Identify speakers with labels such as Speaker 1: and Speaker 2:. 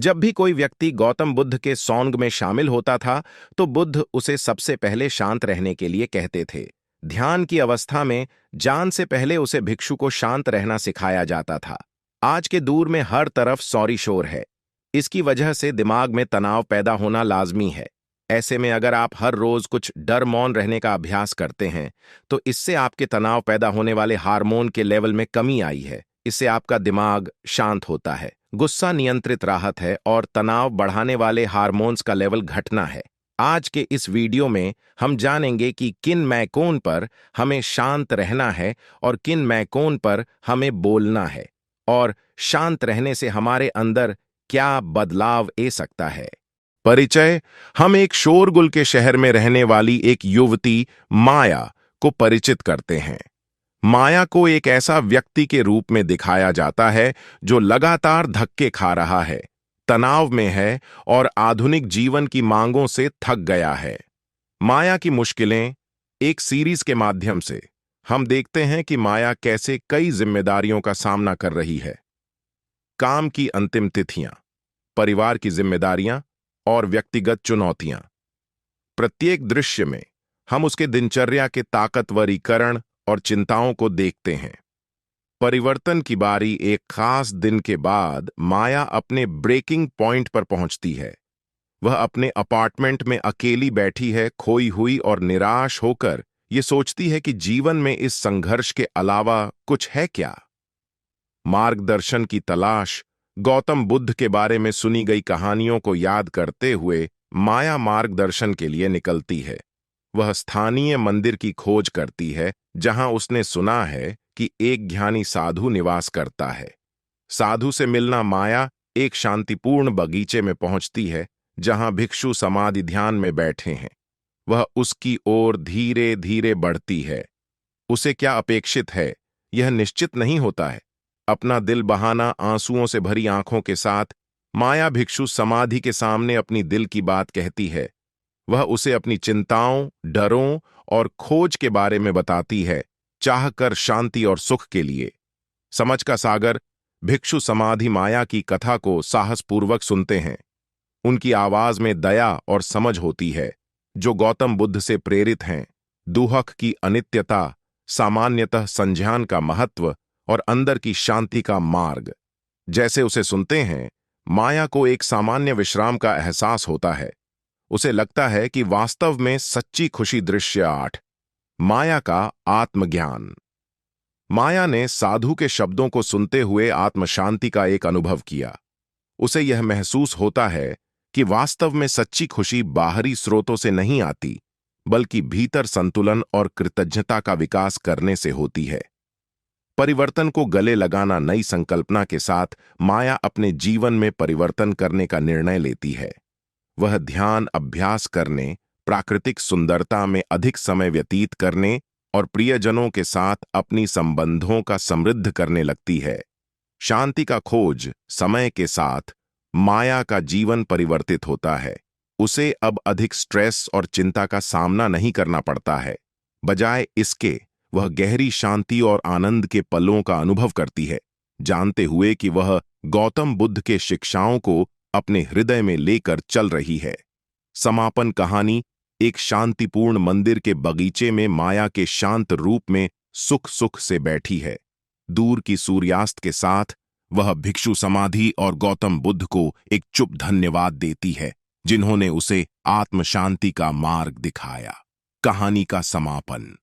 Speaker 1: जब भी कोई व्यक्ति गौतम बुद्ध के सॉन्ग में शामिल होता था, तो बुद्ध उसे सबसे पहले शांत रहने के लिए कहते थे। ध्यान की अवस्था में जान से पहले उसे भिक्षु को शांत रहना सिखाया जाता था। आज के दौर में हर तरफ सॉरी शोर है। इसकी वजह से दिमाग में तनाव पैदा होना लाजमी है। ऐसे में अगर आप हर रोज कुछ डर मौन रहने का अभ्यास करते हैं, तो इससे आपके तनाव पैदा होने वाले हार्मोन के लेवल में कमी आई है। इससे आपका दिमाग शांत होता है, गुस्सा नियंत्रित राहत है और तनाव बढ़ाने वाले हार्मोन्स का लेवल घटना है। आज के इस वीडियो में हम जानेंगे कि किन मैकोन पर हमें शांत रहना है और किन मैकोन पर हमें बोलना है, और शांत रहने से हमारे अंदर क्या बदलाव आ सकता है। परिचय। हम एक शोरगुल के शहर में रहने वाली एक युवती माया को परिचित करते हैं। माया को एक ऐसा व्यक्ति के रूप में दिखाया जाता है जो लगातार धक्के खा रहा है, तनाव में है और आधुनिक जीवन की मांगों से थक गया है। माया की मुश्किलें। एक सीरीज के माध्यम से हम देखते हैं कि माया कैसे कई जिम्मेदारियों का सामना कर रही है। काम की अंतिम तिथियां, परिवार की जिम्मेदारियां और व्यक्तिगत चुनौतियां। प्रत्येक दृश्य में हम उसके दिनचर्या के ताकतवरीकरण और चिंताओं को देखते हैं। परिवर्तन की बारी। एक खास दिन के बाद माया अपने ब्रेकिंग पॉइंट पर पहुंचती है। वह अपने अपार्टमेंट में अकेली बैठी है, खोई हुई और निराश होकर ये सोचती है कि जीवन में इस संघर्ष के अलावा कुछ है क्या। मार्गदर्शन की तलाश। गौतम बुद्ध के बारे में सुनी गई कहानियों को याद करते हुए माया मार्गदर्शन के लिए निकलती है। वह स्थानीय मंदिर की खोज करती है जहां उसने सुना है कि एक ज्ञानी साधु निवास करता है। साधु से मिलना। माया एक शांतिपूर्ण बगीचे में पहुंचती है जहां भिक्षु समाधि ध्यान में बैठे हैं। वह उसकी ओर धीरे धीरे बढ़ती है। उसे क्या अपेक्षित है यह निश्चित नहीं होता है। अपना दिल बहाना आंसुओं से भरी आंखों के साथ माया भिक्षु समाधि के सामने अपनी दिल की बात कहती है। वह उसे अपनी चिंताओं, डरों और खोज के बारे में बताती है, चाहकर शांति और सुख के लिए। समझ का सागर। भिक्षु समाधि माया की कथा को साहसपूर्वक सुनते हैं। उनकी आवाज में दया और समझ होती है, जो गौतम बुद्ध से प्रेरित हैं। दुहक की अनित्यता, सामान्यतः संज्ञान का महत्व और अंदर की शांति का मार्ग। जैसे उसे सुनते हैं, माया को एक सामान्य विश्राम का एहसास होता है। उसे लगता है कि वास्तव में सच्ची खुशी। दृश्य 8। माया का आत्मज्ञान। माया ने साधु के शब्दों को सुनते हुए आत्मशांति का एक अनुभव किया। उसे यह महसूस होता है कि वास्तव में सच्ची खुशी बाहरी स्रोतों से नहीं आती, बल्कि भीतर संतुलन और कृतज्ञता का विकास करने से होती है। परिवर्तन को गले लगाना। नई संकल्पना के साथ माया अपने जीवन में परिवर्तन करने का निर्णय लेती है। वह ध्यान अभ्यास करने, प्राकृतिक सुंदरता में अधिक समय व्यतीत करने और प्रियजनों के साथ अपनी संबंधों का समृद्ध करने लगती है। शांति का खोज। समय के साथ माया का जीवन परिवर्तित होता है। उसे अब अधिक स्ट्रेस और चिंता का सामना नहीं करना पड़ता है। बजाय इसके वह गहरी शांति और आनंद के पलों का अनुभव करती है, जानते हुए कि वह गौतम बुद्ध के शिक्षाओं को अपने हृदय में लेकर चल रही है। समापन कहानी। एक शांतिपूर्ण मंदिर के बगीचे में माया के शांत रूप में सुख सुख से बैठी है। दूर की सूर्यास्त के साथ वह भिक्षु समाधि और गौतम बुद्ध को एक चुप धन्यवाद देती है, जिन्होंने उसे आत्म शांति का मार्ग दिखाया। कहानी का समापन।